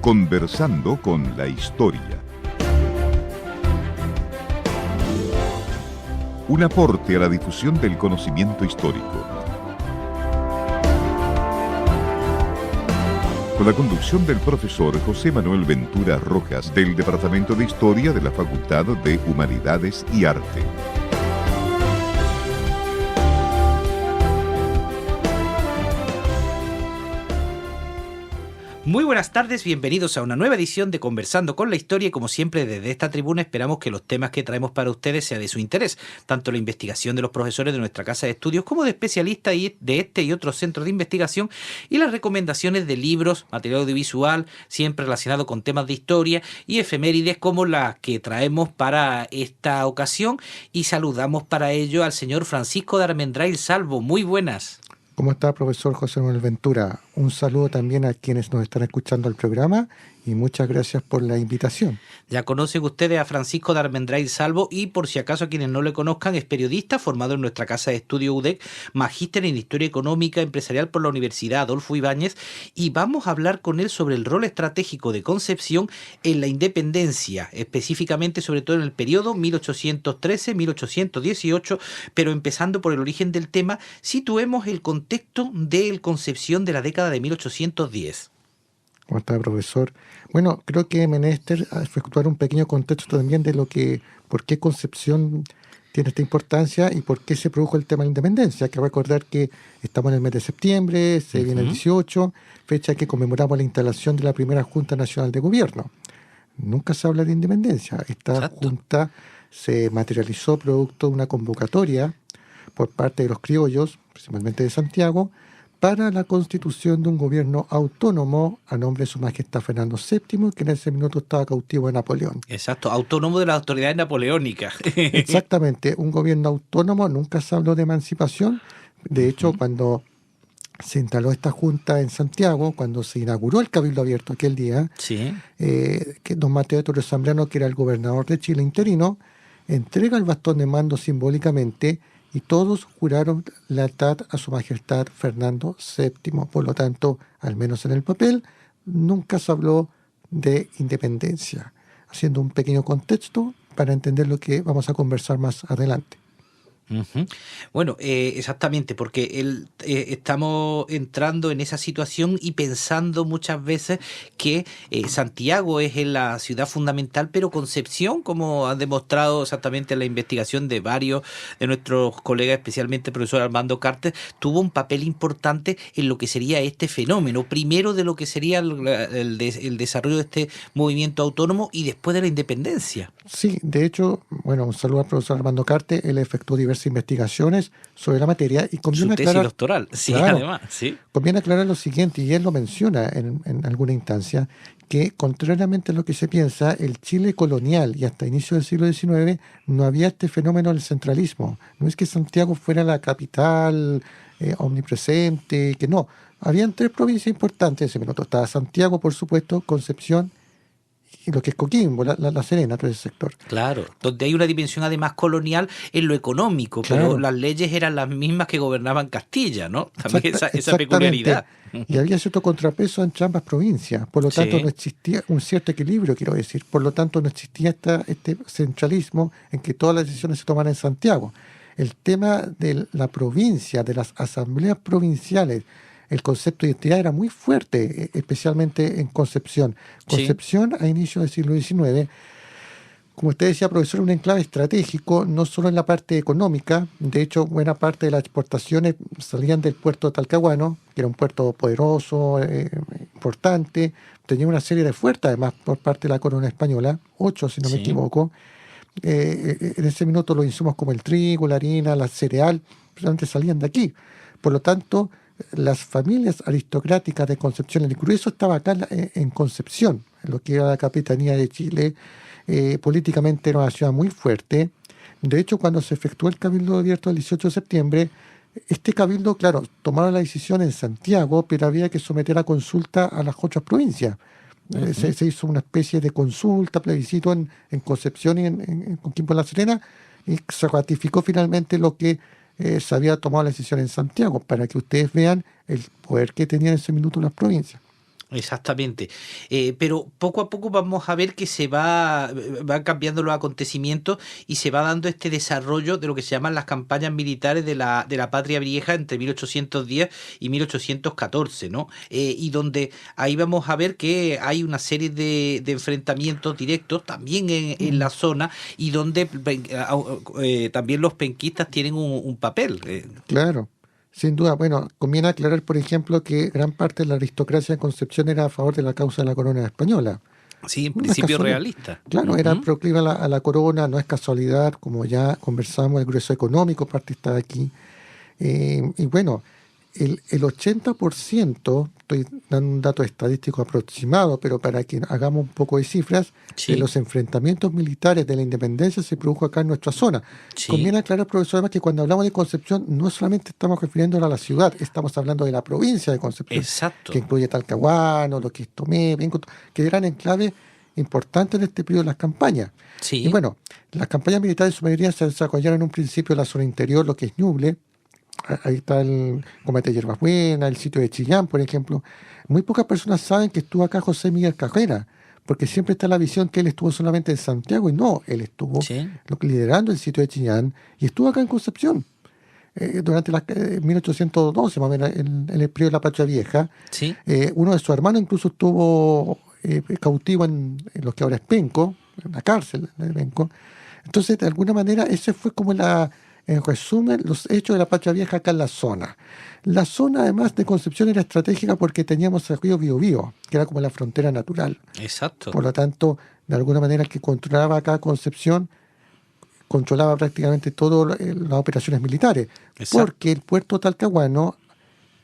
Conversando con la historia. Un aporte a la difusión del conocimiento histórico. Con la conducción del profesor José Manuel Ventura Rojas, del Departamento de Historia de la Facultad de Humanidades y Arte. Muy buenas tardes, bienvenidos a una nueva edición de Conversando con la Historia y como siempre desde esta tribuna esperamos que los temas que traemos para ustedes sean de su interés, tanto la investigación de los profesores de nuestra casa de estudios como de especialistas de este y otros centros de investigación y las recomendaciones de libros, material audiovisual, siempre relacionado con temas de historia y efemérides como las que traemos para esta ocasión y saludamos para ello al señor Francisco de Armendáriz Salvo. Muy buenas. ¿Cómo está, profesor José Manuel Ventura? Un saludo también a quienes nos están escuchando el programa y muchas gracias por la invitación. Ya conocen ustedes a Francisco de Armendáriz Salvo y por si acaso a quienes no le conozcan, es periodista formado en nuestra casa de estudio UDEC, magíster en Historia Económica Empresarial por la Universidad Adolfo Ibáñez y vamos a hablar con él sobre el rol estratégico de Concepción en la independencia, específicamente sobre todo en el periodo 1813-1818, pero empezando por el origen del tema, situemos el contexto de Concepción de la década de 1810. ¿Cómo está, profesor? Bueno, creo que es menester efectuar un pequeño contexto también de por qué Concepción tiene esta importancia y por qué se produjo el tema de la independencia. Hay que recordar que estamos en el mes de septiembre, se viene el 18, fecha que conmemoramos la instalación de la primera Junta Nacional de Gobierno. Nunca se habla de independencia. Esta junta se materializó producto de una convocatoria por parte de los criollos, principalmente de Santiago, para la constitución de un gobierno autónomo a nombre de su majestad Fernando VII, que en ese minuto estaba cautivo de Napoleón. Exacto, autónomo de las autoridades napoleónicas. Exactamente, un gobierno autónomo, nunca se habló de emancipación. De hecho, cuando se instaló esta junta en Santiago, cuando se inauguró el Cabildo Abierto aquel día, que don Mateo de Torres Zambrano, que era el gobernador de Chile interino, entrega el bastón de mando simbólicamente y todos juraron lealtad a su majestad Fernando VII. Por lo tanto, al menos en el papel, nunca se habló de independencia. Haciendo un pequeño contexto para entender lo que vamos a conversar más adelante. Bueno, exactamente, porque estamos entrando en esa situación y pensando muchas veces que Santiago es la ciudad fundamental, pero Concepción, como han demostrado exactamente en la investigación de varios de nuestros colegas, especialmente el profesor Armando Cartes, tuvo un papel importante en lo que sería este fenómeno, primero de lo que sería el desarrollo de este movimiento autónomo y después de la independencia. Sí, de hecho, bueno, un saludo al profesor Armando Cartes, él efectuó diversas investigaciones sobre la materia y conviene aclarar... Su tesis doctoral, sí, claro, además, sí. Conviene aclarar lo siguiente, y él lo menciona en alguna instancia, que contrariamente a lo que se piensa, el Chile colonial y hasta inicio del siglo XIX no había este fenómeno del centralismo. No es que Santiago fuera la capital omnipresente, que no. Habían tres provincias importantes en ese minuto. Estaba Santiago, por supuesto, Concepción, y lo que es Coquimbo, la Serena, todo ese sector. Claro, donde hay una dimensión además colonial en lo económico, claro. Pero las leyes eran las mismas que gobernaban Castilla, ¿no? También esa peculiaridad. Y había cierto contrapeso entre ambas provincias, por lo tanto no existía un cierto equilibrio, quiero decir, por lo tanto no existía este centralismo en que todas las decisiones se tomaran en Santiago. El tema de la provincia, de las asambleas provinciales, el concepto de identidad era muy fuerte, especialmente en Concepción. Concepción a inicios del siglo XIX, como usted decía, profesor, un enclave estratégico, no solo en la parte económica. De hecho, buena parte de las exportaciones salían del puerto de Talcahuano, que era un puerto poderoso, importante. Tenía una serie de fuerzas, además, por parte de la corona española, 8, si no me equivoco. En ese minuto los insumos como el trigo, la harina, la cereal, realmente salían de aquí. Por lo tanto, las familias aristocráticas de Concepción, el grueso estaba acá en Concepción, en lo que era la capitanía de Chile. Políticamente era una ciudad muy fuerte. De hecho, cuando se efectuó el Cabildo Abierto el 18 de septiembre, este cabildo, claro, tomaron la decisión en Santiago, pero había que someter a consulta a las otras provincias. Se hizo una especie de consulta, plebiscito en Concepción y en Coquimbo La Serena, y se ratificó finalmente lo que se había tomado la decisión en Santiago, para que ustedes vean el poder que tenían en ese minuto las provincias. Exactamente. Pero poco a poco vamos a ver que van cambiando los acontecimientos y se va dando este desarrollo de lo que se llaman las campañas militares de la Patria Vieja entre 1810 y 1814, ¿no? Y donde ahí vamos a ver que hay una serie de enfrentamientos directos también en la zona y donde también los penquistas tienen un papel. Claro, sin duda. Bueno, conviene aclarar, por ejemplo, que gran parte de la aristocracia de Concepción era a favor de la causa de la corona española. Sí, en No es principio casualidad. realista. Claro, era proclive a la corona, no es casualidad, como ya conversamos, el grueso económico parte está aquí. Y bueno, el 80%, estoy dando un dato estadístico aproximado, pero para que hagamos un poco de cifras, Sí. de los enfrentamientos militares de la independencia se produjo acá en nuestra zona. Sí. Conviene aclarar, profesor, además que cuando hablamos de Concepción no solamente estamos refiriéndonos a la ciudad, estamos hablando de la provincia de Concepción, Exacto. que incluye Talcahuano, lo que es Tomé, Penco, que eran enclaves importantes en este periodo de las campañas. Sí. Y bueno, las campañas militares en su mayoría se desarrollaron en un principio en la zona interior, lo que es Ñuble. Ahí está el combate de Hierbabuena, el sitio de Chillán, por ejemplo. Muy pocas personas saben que estuvo acá José Miguel Carrera, porque siempre está la visión que él estuvo solamente en Santiago, y no, él estuvo Sí. liderando el sitio de Chillán y estuvo acá en Concepción durante 1812, más o menos, en el periodo de la Patria Vieja. Sí. Uno de sus hermanos incluso estuvo cautivo en lo que ahora es Penco, en la cárcel de Penco. Entonces, de alguna manera, ese fue como en resumen, los hechos de la Patria Vieja acá en la zona. La zona, además de Concepción, era estratégica porque teníamos el río Biobío, que era como la frontera natural. Exacto. Por lo tanto, de alguna manera, el que controlaba acá Concepción controlaba prácticamente todas las operaciones militares. Exacto. Porque el puerto Talcahuano,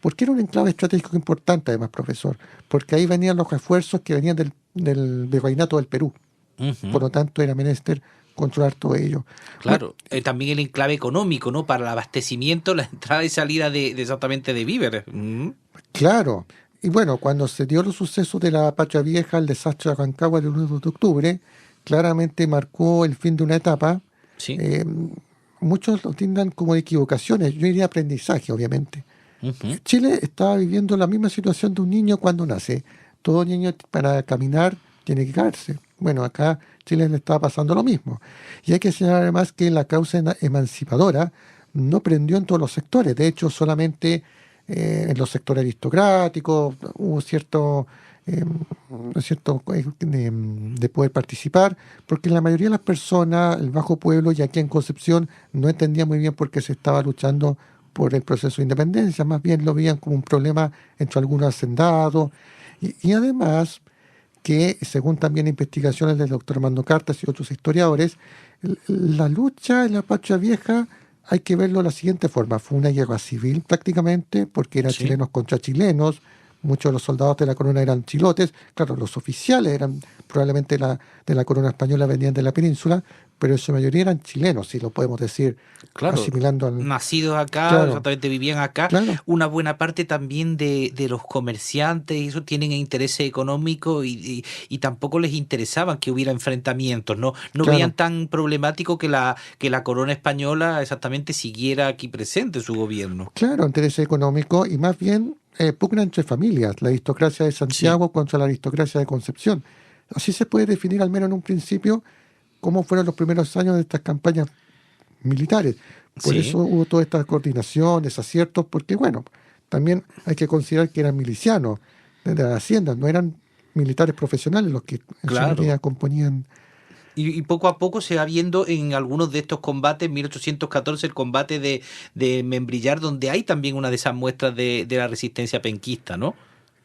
porque era un enclave estratégico importante, además, profesor, porque ahí venían los refuerzos que venían del virreinato del Perú. Ujú. Por lo tanto, era menester controlar todo ello. Claro, también el enclave económico, ¿no? Para el abastecimiento, la entrada y salida de exactamente de víveres. Claro. Y bueno, cuando se dio los sucesos de la Patria Vieja, el desastre de Rancagua del 1 de octubre, claramente marcó el fin de una etapa. Sí. Muchos lo tildan como de equivocaciones, yo diría aprendizaje, obviamente. Ujú. Chile estaba viviendo la misma situación de un niño cuando nace. Todo niño para caminar tiene que caerse. Bueno, acá Chile le estaba pasando lo mismo. Y hay que señalar además que la causa emancipadora no prendió en todos los sectores. De hecho, solamente en los sectores aristocráticos hubo cierto de poder participar, porque la mayoría de las personas, el bajo pueblo y aquí en Concepción, no entendía muy bien por qué se estaba luchando por el proceso de independencia, más bien lo veían como un problema entre algunos hacendados, y además que, según también investigaciones del doctor Armando Cartas y otros historiadores, la lucha en la Patria Vieja hay que verlo de la siguiente forma: fue una guerra civil prácticamente, porque eran Sí. chilenos contra chilenos. Muchos de los soldados de la corona eran chilotes. Claro, los oficiales eran probablemente de la corona española, venían de la península, pero en su mayoría eran chilenos, si lo podemos decir, Claro, asimilando al... nacidos acá, Claro. exactamente vivían acá. Claro. Una buena parte también de los comerciantes, y eso tienen interés económico y tampoco les interesaban que hubiera enfrentamientos, no Claro. veían tan problemático que la corona española exactamente siguiera aquí presente su gobierno. Claro, interés económico y más bien pugna entre familias, la aristocracia de Santiago contra la aristocracia de Concepción. Así se puede definir, al menos en un principio, cómo fueron los primeros años de estas campañas militares. Por Sí. eso hubo todas estas coordinaciones, aciertos, porque bueno, también hay que considerar que eran milicianos de las haciendas, no eran militares profesionales los que en Claro. su mayoría componían. Y poco a poco se va viendo en algunos de estos combates, en 1814 el combate de Membrillar, donde hay también una de esas muestras de la resistencia penquista, ¿no?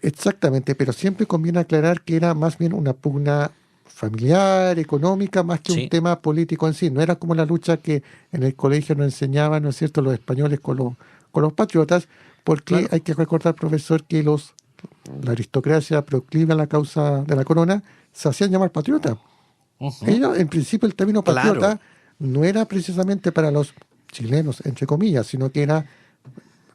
Exactamente, pero siempre conviene aclarar que era más bien una pugna familiar, económica, más que Sí. un tema político en sí. No era como la lucha que en el colegio nos enseñaban, ¿no es cierto?, los españoles con los patriotas, porque Claro. hay que recordar, profesor, que la aristocracia proclive a la causa de la corona se hacían llamar patriotas. Ujú. Ellos, en principio, el término patriota Claro. no era precisamente para los chilenos, entre comillas, sino que era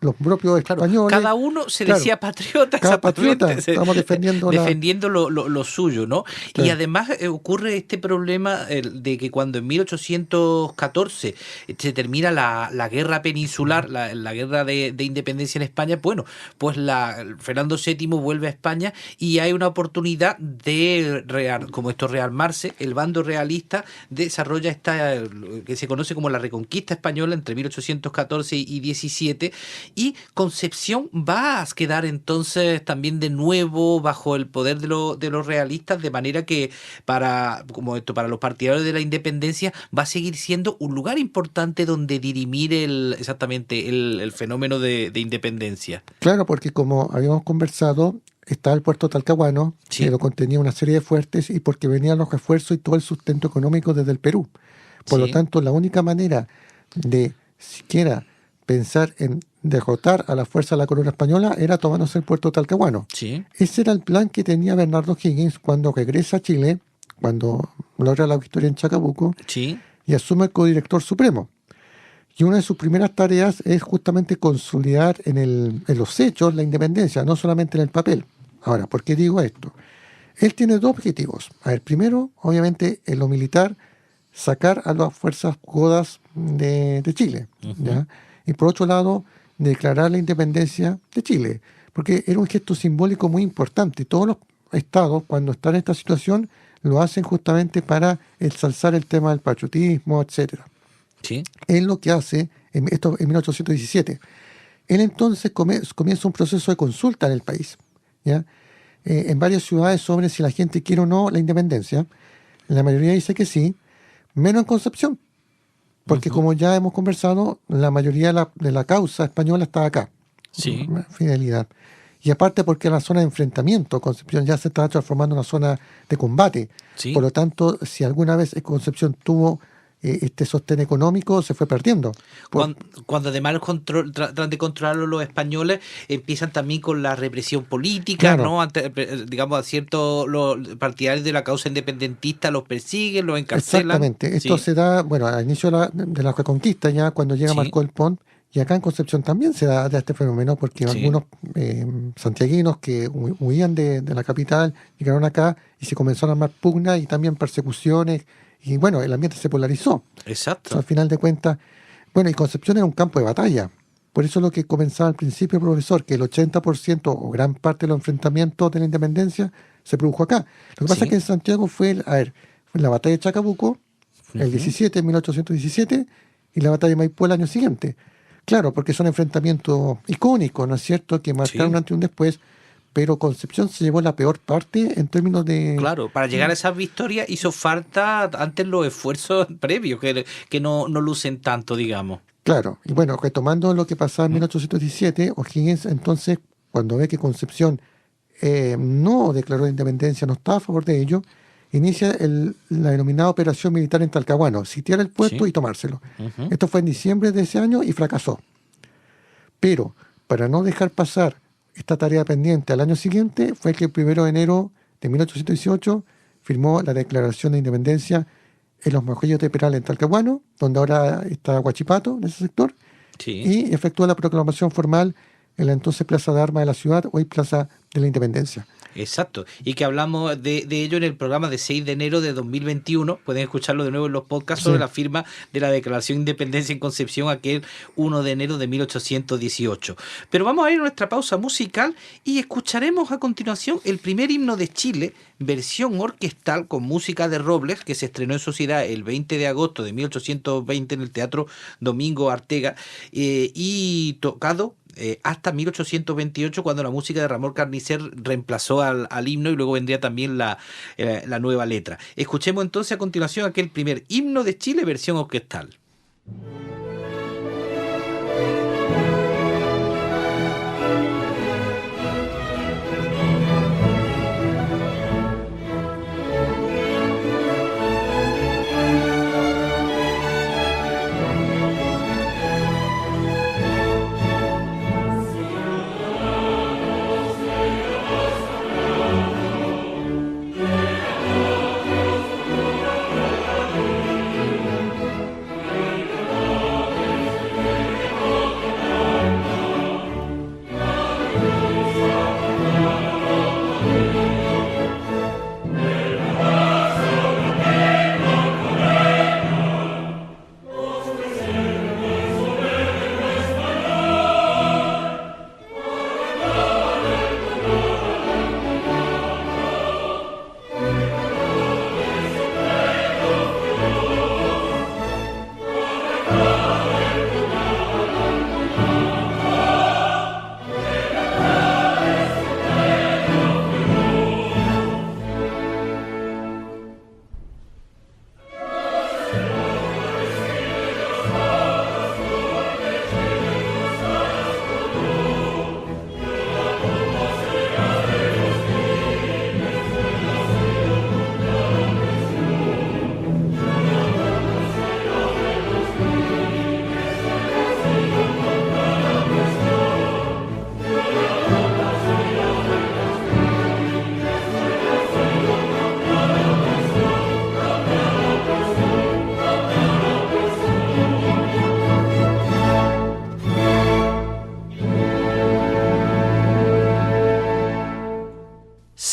los propios españoles. Cada uno se decía patriota, cada patriota, estamos defendiendo lo suyo, ¿no? Claro. Y además ocurre este problema de que cuando en 1814 se termina la guerra peninsular, la guerra de independencia en España, bueno, pues Fernando VII vuelve a España y hay una oportunidad de rearmarse. El bando realista desarrolla esta que se conoce como la Reconquista Española entre 1814 y 17, y Concepción va a quedar entonces también de nuevo bajo el poder de los realistas, de manera que para los partidarios de la independencia va a seguir siendo un lugar importante donde dirimir el fenómeno de independencia. Claro, porque como habíamos conversado, está el puerto Talcahuano, que lo contenía una serie de fuertes, y porque venían los refuerzos y todo el sustento económico desde el Perú. Por lo tanto, la única manera de siquiera pensar en derrotar a la fuerza de la corona española era tomándose el puerto Talcahuano. Ese era el plan que tenía Bernardo Higgins cuando regresa a Chile, cuando logra la victoria en Chacabuco, y asume el codirector supremo. Y una de sus primeras tareas es justamente consolidar en los hechos la independencia, no solamente en el papel. Ahora, ¿por qué digo esto? Él tiene dos objetivos. A ver, primero, obviamente, en lo militar, sacar a las fuerzas godas de Chile, ¿ya? Y por otro lado, declarar la independencia de Chile, porque era un gesto simbólico muy importante. Todos los estados, cuando están en esta situación, lo hacen justamente para ensalzar el tema del patriotismo, etcétera. Él lo que hace, esto en 1817, él entonces comienza un proceso de consulta en el país, ¿ya? En varias ciudades sobre si la gente quiere o no la independencia. La mayoría dice que sí, menos en Concepción, porque como ya hemos conversado, la mayoría de la causa española está acá. Fidelidad. Y aparte porque la zona de enfrentamiento, Concepción ya se está transformando en una zona de combate. Por lo tanto, si alguna vez Concepción tuvo este sostén económico, se fue perdiendo. Cuando además tratan de controlarlo los españoles, empiezan también con la represión política, ¿no? Digamos, a ciertos los partidarios de la causa independentista los persiguen, los encarcelan. Exactamente. Esto se da, bueno, al inicio de la Reconquista, ya cuando llega Marco del Pont, y acá en Concepción también se da este fenómeno, porque algunos santiaguinos que huían de la capital llegaron acá y se comenzaron a armar pugnas y también persecuciones. Y bueno, el ambiente se polarizó. Exacto. O sea, al final de cuentas, bueno, y Concepción era un campo de batalla. Por eso lo que comenzaba al principio, profesor, que el 80% o gran parte de los enfrentamientos de la independencia se produjo acá. Lo que pasa es que en Santiago fue la batalla de Chacabuco, el 1817, y la batalla de Maipú el año siguiente. Claro, porque son enfrentamientos icónicos, ¿no es cierto?, que marcaron un antes y un después. Pero Concepción se llevó la peor parte en términos de... Claro, para llegar a esas victorias hizo falta antes los esfuerzos previos, que no lucen tanto, digamos. Claro, y bueno, retomando lo que pasaba en 1817, O'Higgins entonces, cuando ve que Concepción no declaró la independencia, no estaba a favor de ello, inicia la denominada operación militar en Talcahuano, sitiar el puerto y tomárselo. Esto fue en diciembre de ese año y fracasó. Pero, para no dejar pasar esta tarea pendiente al año siguiente, fue que el 1 de enero de 1818 firmó la Declaración de Independencia en los Mojillos de Peral en Talcahuano, donde ahora está Huachipato, en ese sector, y efectuó la proclamación formal en la entonces Plaza de Armas de la ciudad, hoy Plaza de la Independencia. Exacto, y que hablamos de ello en el programa de 6 de enero de 2021, pueden escucharlo de nuevo en los podcasts sobre la firma de la Declaración de Independencia en Concepción aquel 1 de enero de 1818. Pero vamos a ir a nuestra pausa musical y escucharemos a continuación el primer himno de Chile, versión orquestal con música de Robles, que se estrenó en sociedad el 20 de agosto de 1820 en el Teatro Domingo Artega, y tocado hasta 1828, cuando la música de Ramón Carnicer reemplazó al himno, y luego vendría también la nueva letra. Escuchemos entonces a continuación aquel primer himno de Chile, versión orquestal.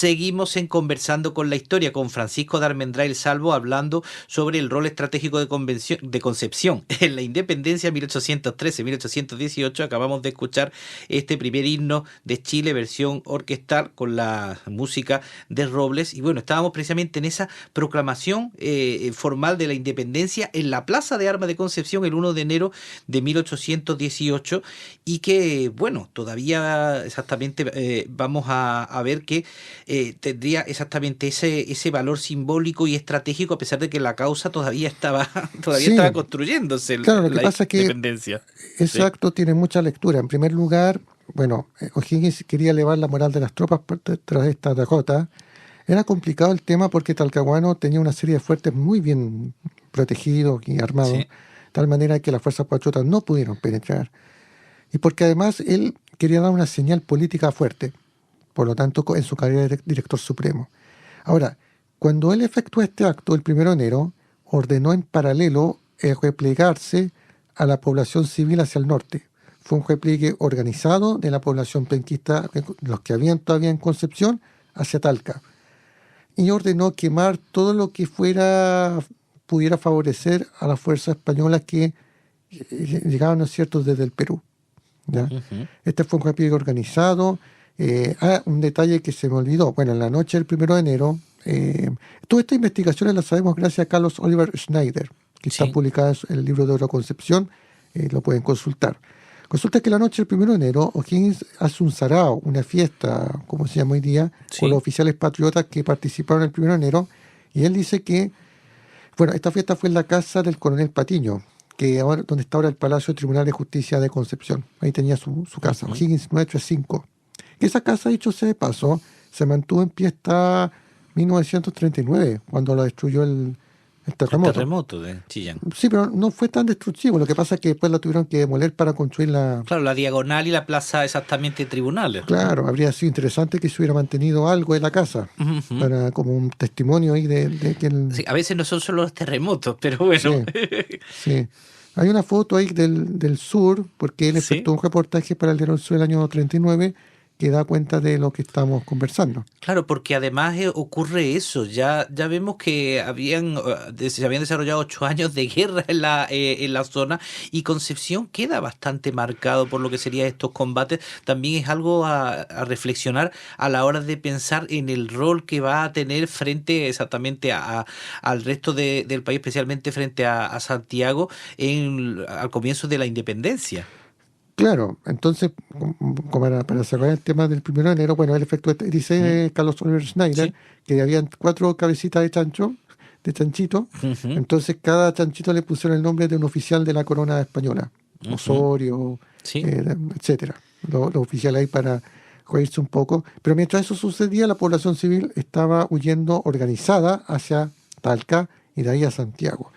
Seguimos en Conversando con la Historia con Francisco de Armendáriz Salvo, hablando sobre el rol estratégico de Concepción en la independencia 1813-1818. Acabamos de escuchar este primer himno de Chile, versión orquestal con la música de Robles. Y bueno, estábamos precisamente en esa proclamación formal de la independencia en la Plaza de Armas de Concepción el 1 de enero de 1818, y que, bueno, todavía exactamente vamos a ver que tendría exactamente ese valor simbólico y estratégico, a pesar de que la causa todavía estaba construyéndose, claro, lo que la pasa independencia. Ese acto tiene mucha lectura. En primer lugar, bueno, O'Higgins quería elevar la moral de las tropas tras esta derrota. Era complicado el tema porque Talcahuano tenía una serie de fuertes muy bien protegidos y armados, de tal manera que las fuerzas patriotas no pudieron penetrar. Y porque además él quería dar una señal política fuerte, por lo tanto, en su carrera de director supremo. Ahora, cuando él efectuó este acto el 1 de enero, ordenó en paralelo replegarse a la población civil hacia el norte. Fue un repliegue organizado de la población penquista, los que habían todavía en Concepción, hacia Talca. Y ordenó quemar todo lo que pudiera favorecer a las fuerzas españolas que llegaban, ¿no es cierto?, desde el Perú. ¿Ya? Uh-huh. Este fue un repliegue organizado. Un detalle que se me olvidó. Bueno, en la noche del 1 de enero, todas estas investigaciones las sabemos gracias a Carlos Oliver Schneider, que está publicada en el libro de Oro Concepción, lo pueden consultar. Resulta que la noche del 1 de enero, O'Higgins hace un sarao, una fiesta, como se llama hoy día, con los oficiales patriotas que participaron el 1 de enero, y él dice que, bueno, esta fiesta fue en la casa del coronel Patiño, que ahora, donde está ahora el Palacio Tribunal de Justicia de Concepción. Ahí tenía su casa, O'Higgins 935. Esa casa, dicho sea de paso, se mantuvo en pie hasta 1939, cuando lo destruyó el terremoto. El terremoto de Chillán. Sí, pero no fue tan destructivo. Lo que pasa es que después la tuvieron que demoler para construir la... Claro, la diagonal y la plaza exactamente tribunales. Claro, habría sido interesante que se hubiera mantenido algo de la casa, para como un testimonio ahí de que el... Sí, a veces no son solo los terremotos, pero bueno. Sí. Hay una foto ahí del sur, porque él efectuó un reportaje para el Diario del Sur del año 39, que da cuenta de lo que estamos conversando. Claro, porque además ocurre eso. Ya vemos que se habían desarrollado 8 años de guerra en la zona, y Concepción queda bastante marcado por lo que serían estos combates. También es algo a reflexionar a la hora de pensar en el rol que va a tener frente exactamente al resto del país, especialmente frente a Santiago al comienzo de la independencia. Claro, entonces, para cerrar el tema del 1 de enero, bueno, el efecto dice Carlos Oliver Schneider que habían 4 cabecitas de chanchito, entonces cada chanchito le pusieron el nombre de un oficial de la corona española, Osorio, etcétera. Los oficiales ahí para reírse un poco, pero mientras eso sucedía, la población civil estaba huyendo organizada hacia Talca y de ahí a Santiago.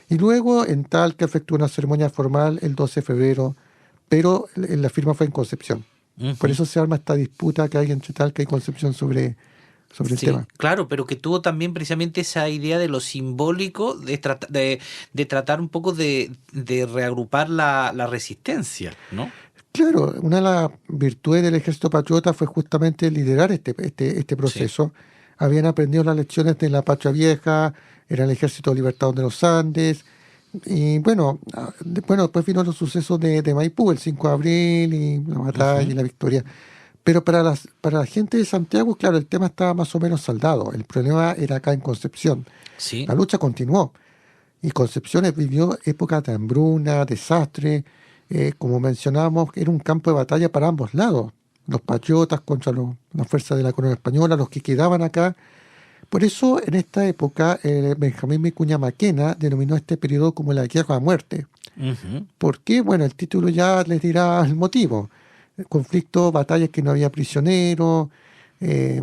Y luego en Talca efectuó una ceremonia formal el 12 de febrero, pero la firma fue en Concepción. Por eso se arma esta disputa que hay entre Talca y Concepción sobre el tema. Claro, pero que tuvo también precisamente esa idea de lo simbólico, de tratar un poco de reagrupar la resistencia, ¿no? Claro, una de las virtudes del ejército patriota fue justamente liderar este proceso. Sí. Habían aprendido las lecciones de la Patria Vieja, era el Ejército Libertador de los Andes. Y bueno, después vino los sucesos de Maipú, el 5 de abril, y la batalla y la victoria. Pero para la gente de Santiago, claro, el tema estaba más o menos saldado. El problema era acá en Concepción. Sí. La lucha continuó. Y Concepción vivió épocas de hambruna, desastre. Como mencionábamos, era un campo de batalla para ambos lados. Los patriotas contra las fuerzas de la corona española, los que quedaban acá. Por eso, en esta época, Benjamín Vicuña Maquena denominó este periodo como la guerra a muerte. ¿Por qué? Bueno, el título ya les dirá el motivo. Conflicto, batallas que no había prisioneros.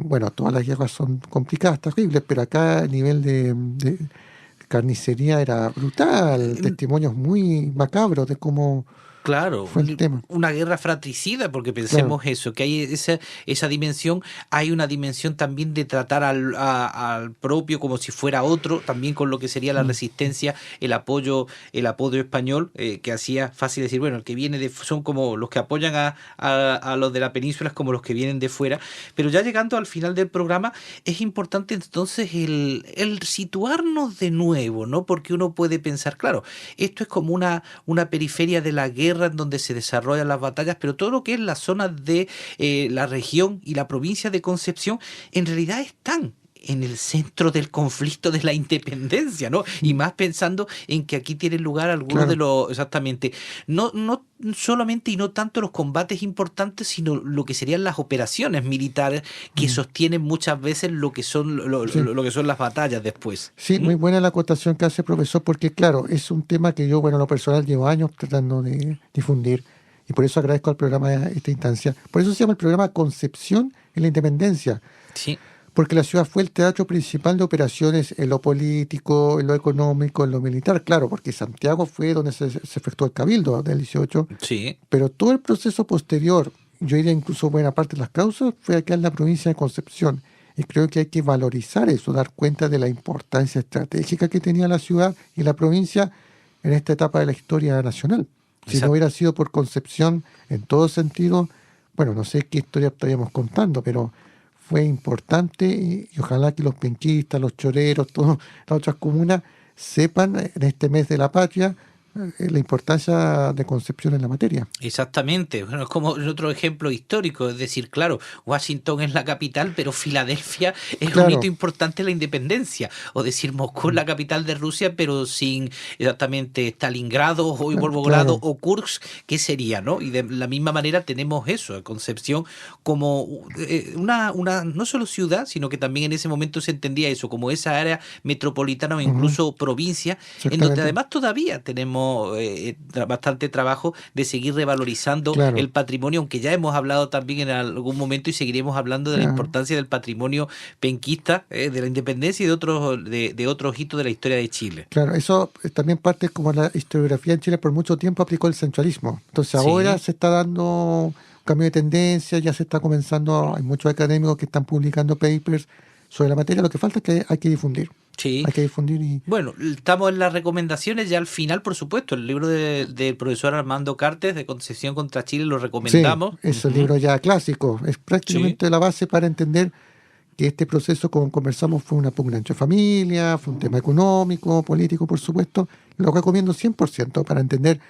Bueno, todas las guerras son complicadas, terribles, pero acá el nivel de carnicería era brutal. Testimonios muy macabros de cómo Claro, Fue el tema. una guerra fratricida, porque pensemos eso, que hay esa dimensión, hay una dimensión también de tratar al propio como si fuera otro, también con lo que sería la resistencia, el apoyo español, que hacía fácil decir, bueno, el que viene son como los que apoyan a los de la península, es como los que vienen de fuera, pero ya llegando al final del programa, es importante entonces el situarnos de nuevo, ¿no? Porque uno puede pensar, claro, esto es como una periferia de la guerra en donde se desarrollan las batallas, pero todo lo que es la zona de la región y la provincia de Concepción en realidad están en el centro del conflicto de la independencia, ¿no? Y más pensando en que aquí tienen lugar algunos de los, exactamente, no solamente y no tanto los combates importantes, sino lo que serían las operaciones militares que sostienen muchas veces lo que son lo que son las batallas después. Sí, muy buena la acotación que hace el profesor, porque claro, es un tema que yo, bueno, en lo personal llevo años tratando de difundir, y por eso agradezco al programa esta instancia. Por eso se llama el programa Concepción en la Independencia. Sí. Porque la ciudad fue el teatro principal de operaciones en lo político, en lo económico, en lo militar. Claro, porque Santiago fue donde se efectuó el cabildo del 18. Sí. Pero todo el proceso posterior, yo diría incluso buena parte de las causas, fue acá en la provincia de Concepción. Y creo que hay que valorizar eso, dar cuenta de la importancia estratégica que tenía la ciudad y la provincia en esta etapa de la historia nacional. Si no hubiera sido por Concepción en todo sentido, bueno, no sé qué historia estaríamos contando, pero fue importante y ojalá que los penquistas, los choreros, todas las otras comunas sepan en este mes de la patria la importancia de Concepción en la materia. Exactamente, bueno, es como el otro ejemplo histórico, es decir, claro, Washington es la capital, pero Filadelfia es un hito importante en la independencia, o decir, Moscú es la capital de Rusia, pero sin exactamente Stalingrado o Volgogrado o Kursk, ¿qué sería, no? Y de la misma manera tenemos eso, Concepción como una no solo ciudad, sino que también en ese momento se entendía eso, como esa área metropolitana o incluso provincia, en donde además todavía tenemos bastante trabajo de seguir revalorizando el patrimonio, aunque ya hemos hablado también en algún momento y seguiremos hablando de la importancia del patrimonio penquista, de la independencia y de otros hitos de la historia de Chile. Claro, eso también parte como la historiografía en Chile por mucho tiempo aplicó el centralismo. Entonces ahora se está dando un cambio de tendencia, ya se está comenzando, hay muchos académicos que están publicando papers sobre la materia, lo que falta es que hay que difundir. Sí. Hay que difundir y... Bueno, estamos en las recomendaciones ya al final, por supuesto. El libro del profesor Armando Cartes de Concepción contra Chile lo recomendamos. Sí, es el libro ya clásico. Es prácticamente la base para entender que este proceso, como conversamos, fue una pugna entre familias, fue un tema económico, político, por supuesto. Lo recomiendo 100% para entender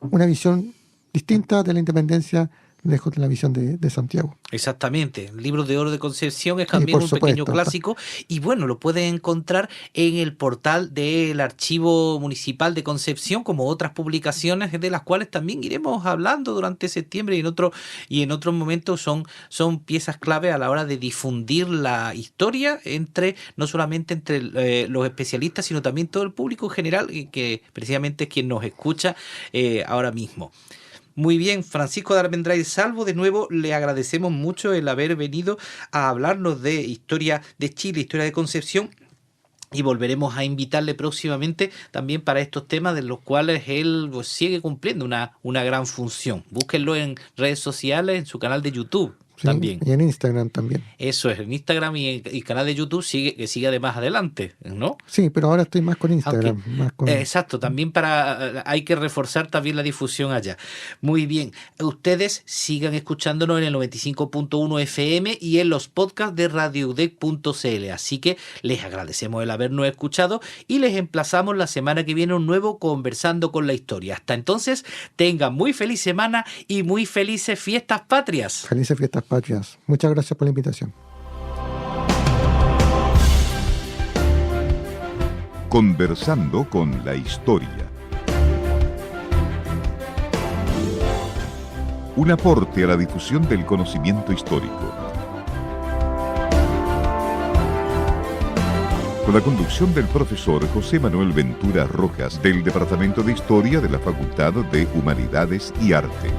una visión distinta de la independencia lejos de la visión de Santiago. Exactamente. El libro de oro de Concepción es también un pequeño clásico y bueno, lo pueden encontrar en el portal del Archivo Municipal de Concepción, como otras publicaciones de las cuales también iremos hablando durante septiembre y en otros momentos son piezas clave a la hora de difundir la historia no solamente entre los especialistas, sino también todo el público en general, que precisamente es quien nos escucha ahora mismo. Muy bien, Francisco de Armendáriz Salvo, de nuevo le agradecemos mucho el haber venido a hablarnos de historia de Chile, historia de Concepción, y volveremos a invitarle próximamente también para estos temas de los cuales él sigue cumpliendo una gran función. Búsquenlo en redes sociales, en su canal de YouTube. Sí, también. Y en Instagram también. Eso es, en Instagram y canal de YouTube que sigue de más adelante, ¿no? Sí, pero ahora estoy más con Instagram. Exacto, también hay que reforzar también la difusión allá. Muy bien, ustedes sigan escuchándonos en el 95.1 FM y en los podcasts de radioudec.cl, así que les agradecemos el habernos escuchado y les emplazamos la semana que viene un nuevo Conversando con la Historia. Hasta entonces, tengan muy feliz semana y muy felices fiestas patrias. Felices fiestas patrias. Muchas gracias por la invitación. Conversando con la Historia. Un aporte a la difusión del conocimiento histórico. Con la conducción del profesor José Manuel Ventura Rojas, del Departamento de Historia de la Facultad de Humanidades y Arte.